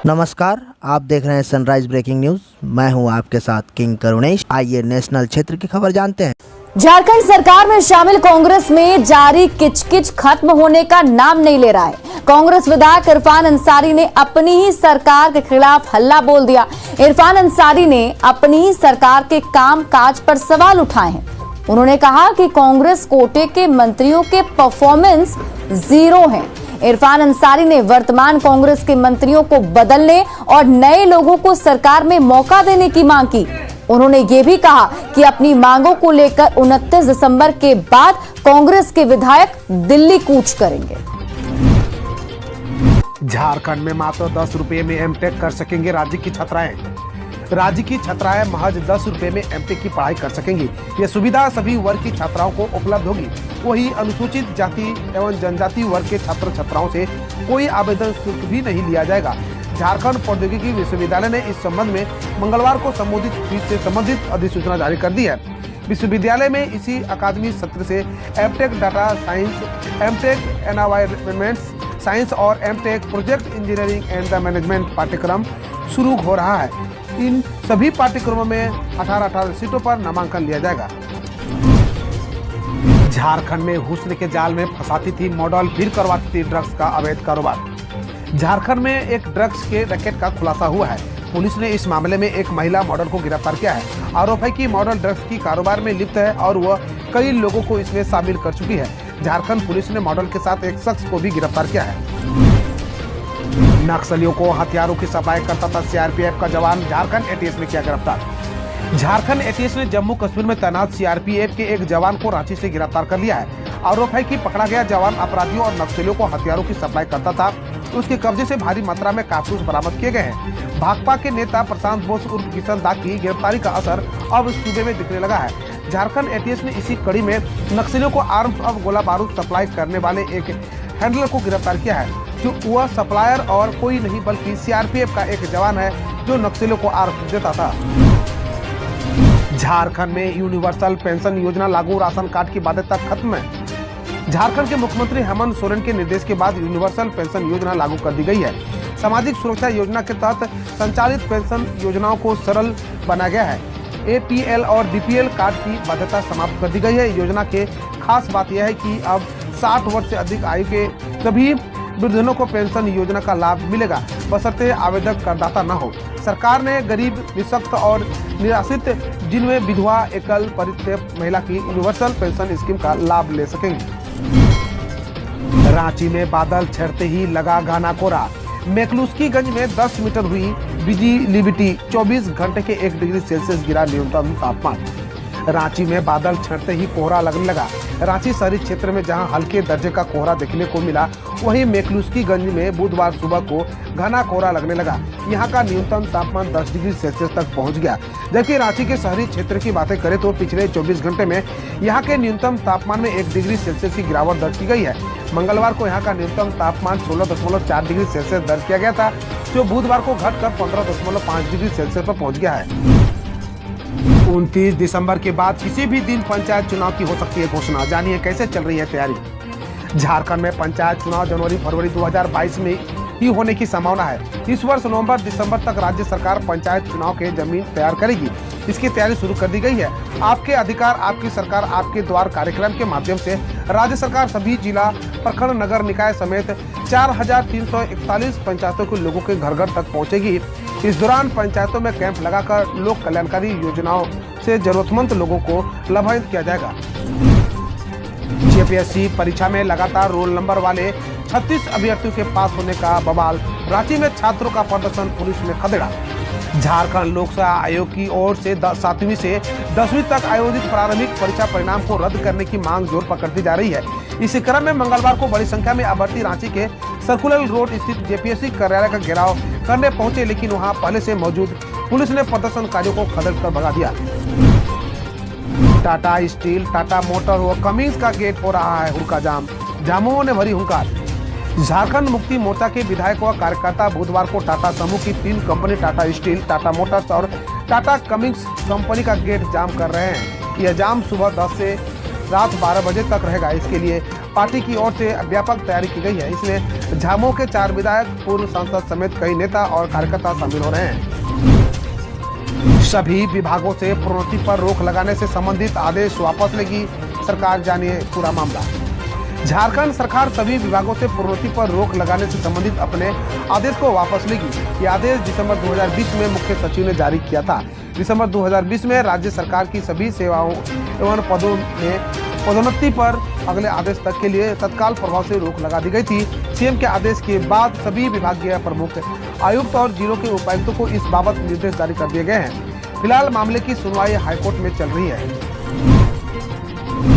नमस्कार, आप देख रहे हैं सनराइज ब्रेकिंग न्यूज। मैं हूं आपके साथ किंग करुणेश। आइए नेशनल क्षेत्र की खबर जानते हैं। झारखंड सरकार में शामिल कांग्रेस में जारी किचकिच खत्म होने का नाम नहीं ले रहा है। कांग्रेस विधायक इरफान अंसारी ने अपनी ही सरकार के खिलाफ हल्ला बोल दिया। इरफान अंसारी ने अपनी ही सरकार के काम काज पर सवाल उठाए हैं। उन्होंने कहा कि कांग्रेस कोटे के मंत्रियों के परफॉर्मेंस जीरो हैं। इरफान अंसारी ने वर्तमान कांग्रेस के मंत्रियों को बदलने और नए लोगों को सरकार में मौका देने की मांग की। उन्होंने ये भी कहा कि अपनी मांगों को लेकर 29 दिसंबर के बाद कांग्रेस के विधायक दिल्ली कूच करेंगे। झारखंड में मात्र 10 रुपए में एमटेक कर सकेंगे राज्य की छात्राएं। राज्य की छात्राएं महज 10 रुपए में एमटेक की पढ़ाई कर सकेंगी। यह सुविधा सभी वर्ग की छात्राओं को उपलब्ध होगी। वही अनुसूचित जाति एवं जनजाति वर्ग के छात्र छात्राओं से कोई आवेदन शुल्क भी नहीं लिया जाएगा। झारखंड प्रौद्योगिकी विश्वविद्यालय ने इस संबंध में मंगलवार को संबोधित फीस से संबंधित अधिसूचना जारी कर दी है। विश्वविद्यालय में इसी अकादमी सत्र से MTech data science, MTech environments science और MTech project engineering and the management पाठ्यक्रम शुरू हो रहा है। इन सभी पाठ्यक्रमों में 18 सीटों पर नामांकन लिया जाएगा। झारखंड में हुस्न के जाल में फंसाती थी मॉडल, फिर करवाती थी ड्रग्स का अवैध कारोबार। झारखंड में एक ड्रग्स के रैकेट का खुलासा हुआ है। पुलिस ने इस मामले में एक महिला मॉडल को गिरफ्तार किया है। आरोप है कि मॉडल ड्रग्स की कारोबार में लिप्त है और वह कई लोगों को इसमें शामिल कर चुकी है। झारखंड पुलिस ने मॉडल के साथ एक शख्स को भी गिरफ्तार किया है। नक्सलियों को हथियारों की सप्लाई करता था सीआरपीएफ का जवान, झारखंड एटीएस ने किया गिरफ्तार। झारखंड एटीएस ने जम्मू कश्मीर में तैनात सीआरपीएफ के एक जवान को रांची से गिरफ्तार कर लिया है। आरोप है कि पकड़ा गया जवान अपराधियों और नक्सलियों को हथियारों की सप्लाई करता था। उसके कब्जे से भारी मात्रा में कारतूस बरामद किए गए हैं। भाकपा के नेता प्रशांत बोस उर्फ किशन दा की गिरफ्तारी का असर अब सूबे में दिखने लगा है। झारखंड एटीएस ने इसी कड़ी में नक्सलियों को आर्म्स और गोला बारूद सप्लाई करने वाले एक हैंडलर को गिरफ्तार किया है। जो वह सप्लायर और कोई नहीं बल्कि सीआरपीएफ का एक जवान है जो नक्सलियों को आर्म्स देता था। झारखंड में यूनिवर्सल पेंशन योजना लागू, राशन कार्ड की बाध्यता खत्म है। झारखंड के मुख्यमंत्री हेमंत सोरेन के निर्देश के बाद यूनिवर्सल पेंशन योजना लागू कर दी गई है। सामाजिक सुरक्षा योजना के तहत संचालित पेंशन योजनाओं को सरल बनाया गया है। एपीएल और बीपीएल कार्ड की बाध्यता समाप्त कर दी गई है। योजना के खास बात यह है कि अब 60 वर्ष से अधिक आयु के सभी वृद्धजनों को पेंशन योजना का लाभ मिलेगा, बशर्ते आवेदक करदाता न हो। सरकार ने गरीब, निःशक्त और निराश्रित जिनमें विधवा, एकल, परित्यक्त महिला की यूनिवर्सल पेंशन स्कीम का लाभ ले सकेंगे। रांची में बादल छेड़ते ही लगा घना कोहरा। मेकलुस्कीगंज में 10 मीटर हुई विजिबिलिटी, 24 घंटे के 1 डिग्री सेल्सियस गिरा न्यूनतम तापमान। रांची में बादल छंटते ही कोहरा लगने लगा। रांची शहरी क्षेत्र में जहां हल्के दर्जे का कोहरा देखने को मिला, वहीं मेकलुस्कीगंज में बुधवार सुबह को घना कोहरा लगने लगा। यहां का न्यूनतम तापमान 10 डिग्री सेल्सियस तक पहुंच गया। जबकि रांची के शहरी क्षेत्र की बातें करें तो पिछले 24 घंटे में यहां के न्यूनतम तापमान में 1 डिग्री सेल्सियस की गिरावट दर्ज की गई है। मंगलवार को यहाँ का न्यूनतम तापमान 16.4 डिग्री सेल्सियस दर्ज किया गया था, जो बुधवार को घटकर 15.5 डिग्री सेल्सियस पर पहुँच गया है। 29 दिसंबर के बाद किसी भी दिन पंचायत चुनाव की हो सकती है घोषणा। जानिए कैसे चल रही है तैयारी। झारखंड में पंचायत चुनाव जनवरी-फरवरी 2022 में ही होने की संभावना है। इस वर्ष नवंबर-दिसंबर तक राज्य सरकार पंचायत चुनाव के जमीन तैयार करेगी। इसकी तैयारी शुरू कर दी गई है। आपके अधिकार, आपकी सरकार, आपके द्वार कार्यक्रम के माध्यम से राज्य सरकार सभी जिला, प्रखंड, नगर निकाय समेत 4341 पंचायतों के लोगों के घर घर तक पहुंचेगी। इस दौरान पंचायतों में कैंप लगाकर लोक कल्याणकारी योजनाओं से जरूरतमंद लोगों को लाभान्वित किया जाएगा। जेपीएससी परीक्षा में लगातार रोल नंबर वाले 36 अभ्यर्थियों के पास होने का बवाल। रांची में छात्रों का प्रदर्शन, पुलिस ने खदेड़ा। झारखंड लोक सेवा आयोग की ओर से 7वीं से 10वीं तक आयोजित प्रारंभिक परीक्षा परिणाम को रद्द करने की मांग जोर पकड़ती जा रही है। इसी क्रम में मंगलवार को बड़ी संख्या में अभ्यर्थी रांची के सर्कुलर रोड स्थित जेपीएससी कार्यालय का घेराव करने पहुंचे, लेकिन वहां पहले से मौजूद पुलिस ने प्रदर्शनकारियों को खदेड़कर भगा दिया। टाटा स्टील, टाटा मोटर व कमिंस का गेट हो रहा है हुक्का जाम। जामुओं ने भरी हुंकार। झारखंड मुक्ति मोर्चा के विधायक व कार्यकर्ता बुधवार को टाटा समूह की 3 company Tata steel, Tata Motors और टाटा कमिंस कंपनी का गेट जाम कर रहे हैं। यह जाम सुबह 10 से रात 12 बजे तक रहेगा। इसके लिए पार्टी की ओर से व्यापक तैयारी की गई है। इसमें झामुमो के 4 विधायक, पूर्व सांसद समेत कई नेता और कार्यकर्ता शामिल हो रहे हैं। सभी विभागों से प्रोन्नति पर रोक लगाने से संबंधित आदेश वापस लेगी सरकार, जानिए पूरा मामला। झारखंड सरकार सभी विभागों से प्रोन्नति पर रोक लगाने से संबंधित अपने आदेश को वापस लेगी। ये आदेश दिसंबर 2020 में मुख्य सचिव ने जारी किया था। दिसंबर 2020 में राज्य सरकार की सभी सेवाओं एवं पदों में पदोन्नति पर अगले आदेश तक के लिए तत्काल प्रभाव से रोक लगा दी गई थी। सीएम के आदेश के बाद सभी विभागीय प्रमुख, आयुक्त और जिलों के उपायुक्तों को इस बाबत निर्देश जारी कर दिए गए हैं। फिलहाल मामले की सुनवाई हाईकोर्ट में चल रही है।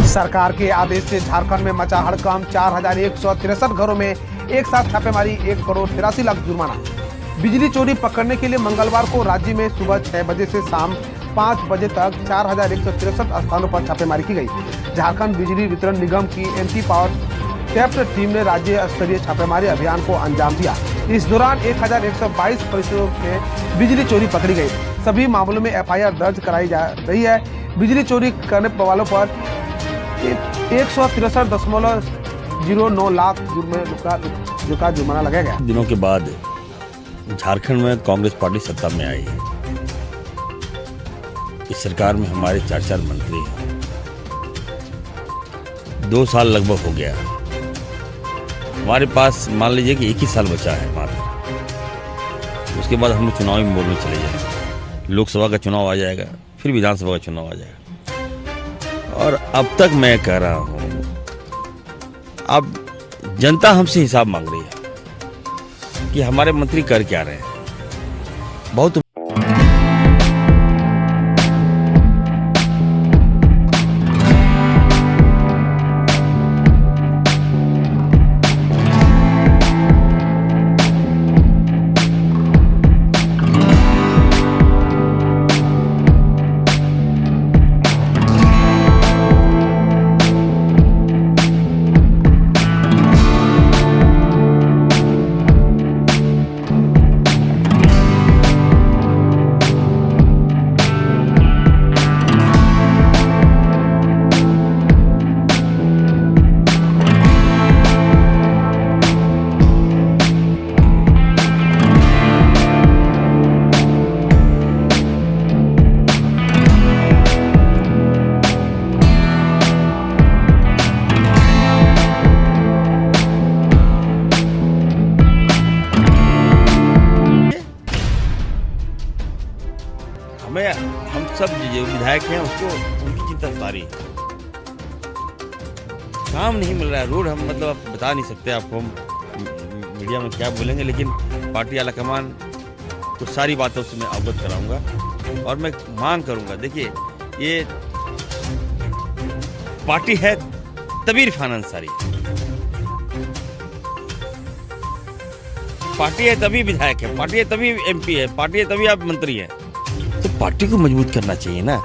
सरकार के आदेश से झारखंड में मचा हड़कंप, 4163 घरों में एक साथ छापेमारी, 1 करोड़ 83 लाख जुर्माना। बिजली चोरी पकड़ने के लिए मंगलवार को राज्य में सुबह 6 बजे से शाम 5 बजे तक 4163 स्थानों पर छापेमारी की गई। झारखंड बिजली वितरण निगम की एंटी पावर थेफ्ट टीम ने राज्य स्तरीय छापेमारी अभियान को अंजाम दिया। इस दौरान 1122 परिसरों में बिजली चोरी पकड़ी गई। सभी मामलों में FIR दर्ज कराई जा रही है। बिजली चोरी करने वालों पर 163.09 लाख का जुर्माना लगाया गया। दिनों के बाद झारखंड में कांग्रेस पार्टी सत्ता में आई है। इस सरकार में हमारे 4 मंत्री हैं। 2 साल लगभग हो गया। हमारे पास मान लीजिए कि 1 ही साल बचा है मात्र। उसके बाद हम लोग चुनावी मोड में चले जाएंगे। लोकसभा का चुनाव आ जाएगा, फिर विधानसभा का चुनाव आ जाएगा। और अब तक मैं कह रहा हूं, अब जनता हमसे हिसाब मांग रही है कि हमारे मंत्री कर क्या रहे हैं। बहुत हम सब जो विधायक हैं उसको उनकी चिंता सारी है। काम नहीं मिल रहा है। रोड हम मतलब आप बता नहीं सकते, आपको हम मीडिया में क्या बोलेंगे, लेकिन पार्टी आलाकमान तो सारी बातों से मैं अवगत कराऊंगा और मैं मांग करूंगा। देखिए, ये पार्टी है तभी इरफान अंसारी, पार्टी है तभी विधायक है, पार्टी है तभी MP है, पार्टी है तभी आप मंत्री हैं। तो पार्टी को मजबूत करना चाहिए ना।